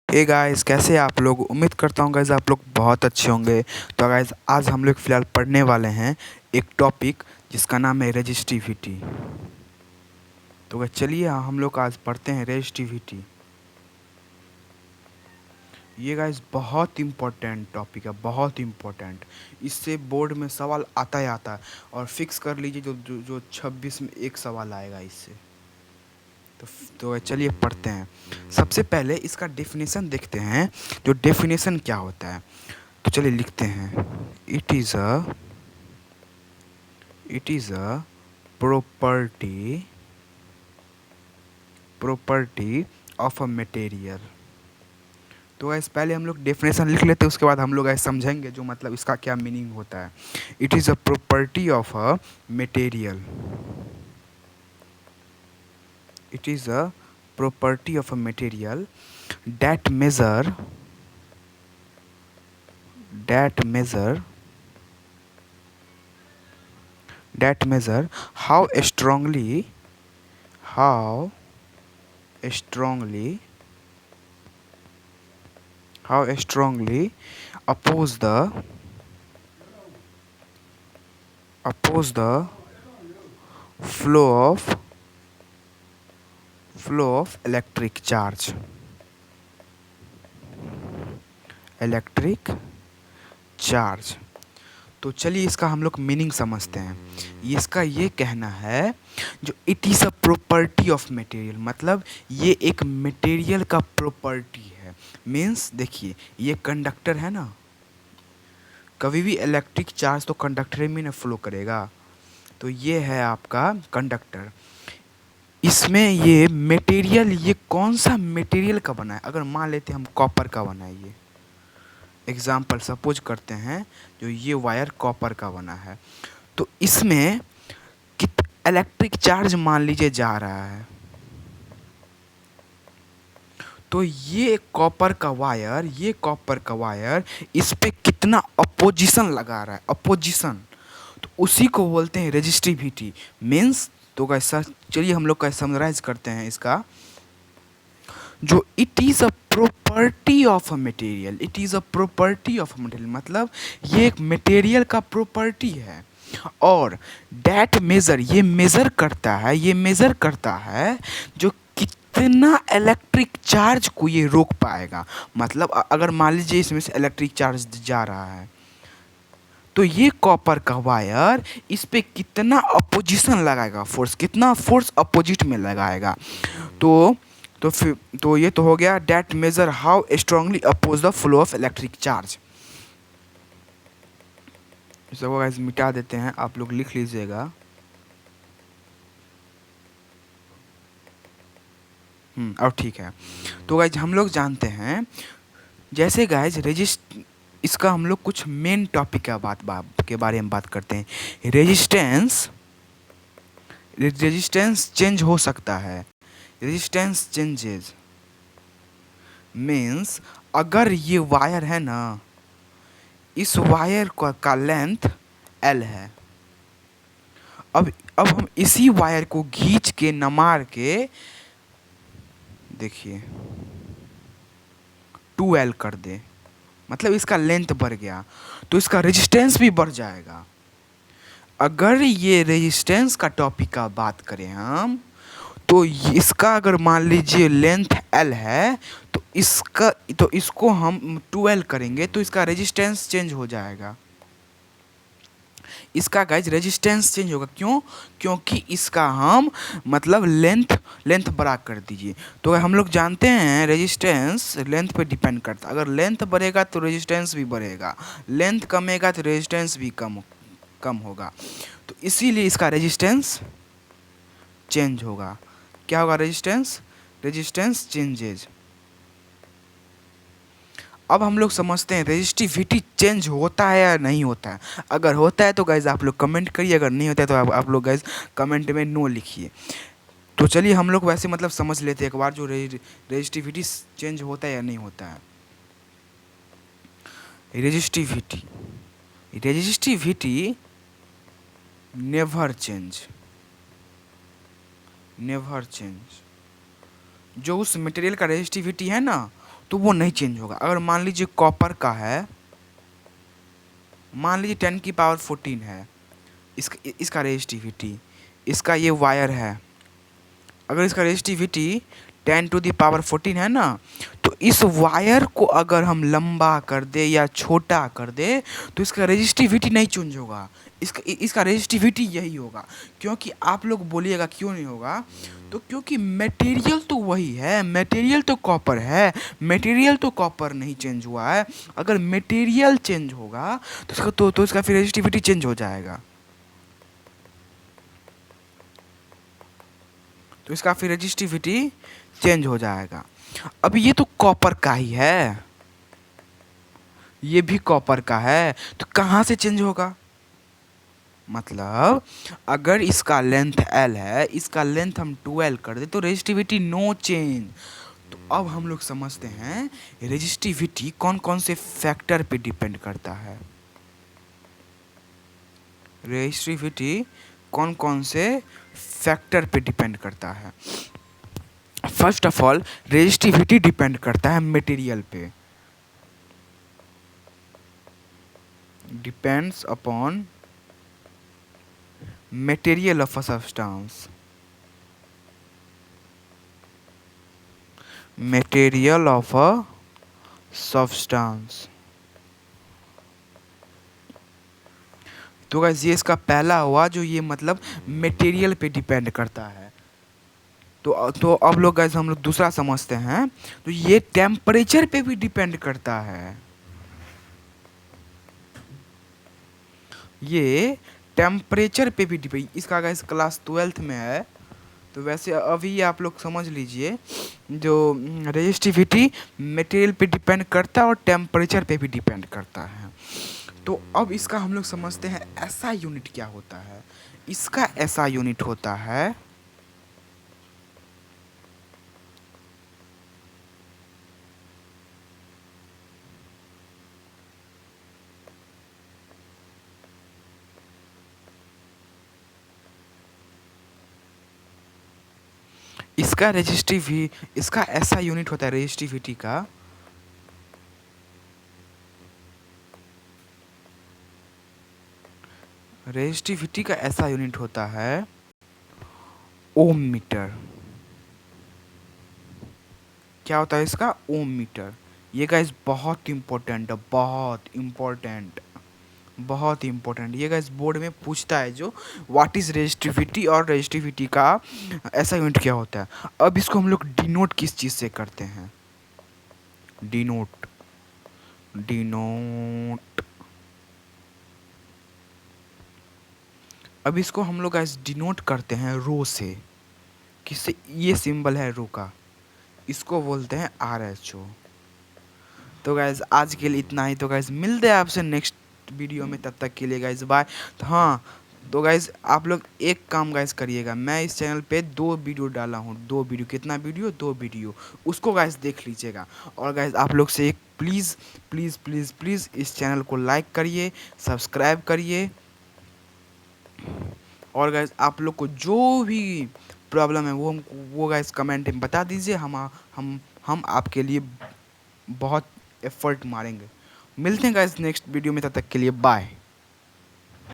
Hey guys, कैसे हैं आप लोग। उम्मीद करता हूँ गाइस आप लोग बहुत अच्छे होंगे। तो गाइस आज हम लोग फ़िलहाल पढ़ने वाले हैं एक टॉपिक जिसका नाम है रेजिस्टिविटी। तो गाइस चलिए हम लोग आज पढ़ते हैं रेजिस्टिविटी। ये गाइस बहुत इम्पोर्टेंट टॉपिक है, बहुत इम्पोर्टेंट। इससे बोर्ड में सवाल आता ही आता है। और फिक्स कर लीजिए जो जो जो 26 में एक सवाल आएगा इससे। तो चलिए पढ़ते हैं। सबसे पहले इसका डेफिनेशन देखते हैं, जो डेफिनेशन क्या होता है। तो चलिए लिखते हैं। It is a property of a material. तो ऐसे पहले हम लोग डेफिनेशन लिख लेते हैं, उसके बाद हम लोग ऐसे समझेंगे जो मतलब इसका क्या मीनिंग होता है। It is a property of a material. It is a property of a material that measure that measure that measure how how strongly strongly oppose the flow of electric charge। तो चलिए इसका हम लोग meaning समझते हैं। इसका ये कहना है, जो it is a property of material, मतलब ये एक मटेरियल का प्रॉपर्टी है। मीन्स देखिए, ये कंडक्टर है ना, कभी भी इलेक्ट्रिक चार्ज तो कंडक्टर में ना फ्लो करेगा। तो ये है आपका कंडक्टर। इसमें ये मटेरियल, ये कौन सा मटेरियल का बना है। अगर मान लेते हैं हम कॉपर का बना है, ये एग्जाम्पल सपोज करते हैं, जो ये वायर कॉपर का बना है, तो इसमें कित इलेक्ट्रिक चार्ज मान लीजिए जा रहा है। तो ये कॉपर का वायर इस पे कितना अपोजिशन लगा रहा है, अपोजिशन, तो उसी को बोलते हैं रेजिस्टिविटी। मीन्स तो कैसा, चलिए हम लोग का समराइज करते हैं इसका। जो it is a property of a material, it is a property of a material, मतलब ये एक मटेरियल का प्रॉपर्टी है। और डैट मेज़र, ये मेज़र करता है जो कितना इलेक्ट्रिक चार्ज को ये रोक पाएगा। मतलब अगर मान लीजिए इसमें से इलेक्ट्रिक चार्ज जा रहा है, तो ये कॉपर का वायर इस पे कितना अपोजिशन लगाएगा, फोर्स, कितना फोर्स अपोजिट में लगाएगा। तो फिर तो ये तो हो गया, that measure how strongly oppose the flow of electric charge. इसको गाइस मिटा देते हैं, आप लोग लिख लीजिएगा। अब ठीक है। तो गाइज हम लोग जानते हैं, जैसे गाइज इसका हम लोग कुछ मेन टॉपिक के बारे में बात करते हैं। रेजिस्टेंस चेंज हो सकता है। रेजिस्टेंस चेंजेस मीन्स, अगर ये वायर है ना, इस वायर का लेंथ L है। अब हम इसी वायर को खींच के नमार के देखिए 2L कर दे, मतलब इसका लेंथ बढ़ गया, तो इसका रेजिस्टेंस भी बढ़ जाएगा। अगर ये रेजिस्टेंस का टॉपिक का बात करें हम, तो इसका अगर मान लीजिए लेंथ L है, तो इसको हम 2L करेंगे, तो इसका रेजिस्टेंस चेंज हो जाएगा। इसका गाइज रेजिस्टेंस चेंज होगा, क्यों? क्योंकि इसका हम मतलब लेंथ बड़ा कर दीजिए। तो हम लोग जानते हैं रेजिस्टेंस लेंथ पे डिपेंड करता है। अगर लेंथ बढ़ेगा तो रेजिस्टेंस भी बढ़ेगा, लेंथ कमेगा तो रेजिस्टेंस भी कम होगा। तो इसीलिए इसका रेजिस्टेंस चेंज होगा। क्या होगा? Resistance changes. अब हम लोग समझते हैं रेजिस्टिविटी चेंज होता है या नहीं होता है। अगर होता है तो गाइज आप लोग कमेंट करिए, अगर नहीं होता है तो आप लोग गाइज कमेंट में नो लिखिए। तो चलिए हम लोग वैसे मतलब समझ लेते हैं एक बार, जो रेजिस्टिविटी चेंज होता है या नहीं होता है। Resistivity never change. जो उस मटेरियल का रेजिस्टिविटी है ना, तो वो नहीं चेंज होगा। अगर मान लीजिए कॉपर का है, मान लीजिए 10⁻14 है इसका रेजिस्टिविटी, इसका ये वायर है, अगर इसका रेजिस्टिविटी 10⁻14 है ना, तो इस वायर को अगर हम लंबा कर दे या छोटा कर दे तो इसका रेजिस्टिविटी नहीं चेंज होगा, इसका रेजिस्टिविटी यही होगा। क्योंकि आप लोग बोलिएगा क्यों नहीं होगा, तो क्योंकि मटेरियल तो वही है, मटेरियल तो कॉपर है, मटेरियल तो कॉपर नहीं चेंज हुआ है। अगर मटेरियल चेंज होगा तो इसका फिर रेजिस्टिविटी चेंज हो जाएगा, तो इसका फिर रेजिस्टिविटी चेंज हो जाएगा। अब ये तो कॉपर का ही है, ये भी कॉपर का है, तो कहाँ से चेंज होगा? मतलब अगर इसका लेंथ L है, इसका लेंथ हम 12 कर दे तो रेजिस्टिविटी नो चेंज। तो अब हम लोग समझते हैं रेजिस्टिविटी कौन कौन से फैक्टर पे डिपेंड करता है। रेजिस्टिविटी कौन कौन से फैक्टर पे डिपेंड करता है। First of all resistivity depend करता है मटेरियल पे, depends upon material of a substance, material of a substance। तो गाइस ये इसका पहला हुआ जो ये मतलब मटेरियल पे डिपेंड करता है। तो अब लोग गाइस हम लोग दूसरा समझते हैं, तो ये टेम्परेचर पे भी डिपेंड करता है, ये टेम्परेचर पे भी डिपेंड, इसका गाइस क्लास 12th में है। तो वैसे अभी आप लोग समझ लीजिए जो रेजिस्टिविटी मटेरियल पे डिपेंड करता है और टेम्परेचर पे भी डिपेंड करता है। तो अब इसका हम लोग समझते हैं ऐसा यूनिट क्या होता है। इसका ऐसा यूनिट होता है इसका ऐसा यूनिट होता है रेजिस्टिविटी का, रेजिस्टिविटी का ऐसा यूनिट होता है ओम मीटर। क्या होता है इसका? ओम मीटर। ये गाइस बहुत इंपॉर्टेंट है, बहुत इंपॉर्टेंट, बहुत इंपॉर्टेंट। ये गाइस बोर्ड में पूछता है जो व्हाट इज रेजिस्टिविटी और रेजिस्टिविटी का ऐसा यूनिट क्या होता है। अब इसको हम लोग डिनोट किस चीज़ से करते हैं? Denote, denote. अब इसको हम लोग गाइस डिनोट करते हैं रो से। किससे? ये सिंबल है रो का, इसको बोलते हैं RH O। तो गाइस आज के लिए इतना ही। तो गाइस मिलते हैं आपसे नेक्स्ट वीडियो में, तब तक के लिए गाइस बाय। तो हाँ, तो गाइस आप लोग एक काम गाइस करिएगा, मैं इस चैनल पे 2 वीडियो डाला हूँ, 2 वीडियो, कितना वीडियो? 2 वीडियो, उसको गाइस देख लीजिएगा। और गाइस आप लोग से एक प्लीज़ प्लीज़ प्लीज़ प्लीज़ इस चैनल को लाइक करिए, सब्सक्राइब करिए। और गाइस आप लोग को जो भी प्रॉब्लम है वो गाइस कमेंट में बता दीजिए, हम आपके लिए बहुत एफर्ट मारेंगे। मिलते हैं गाइस नेक्स्ट वीडियो में, तब तक के लिए बाय।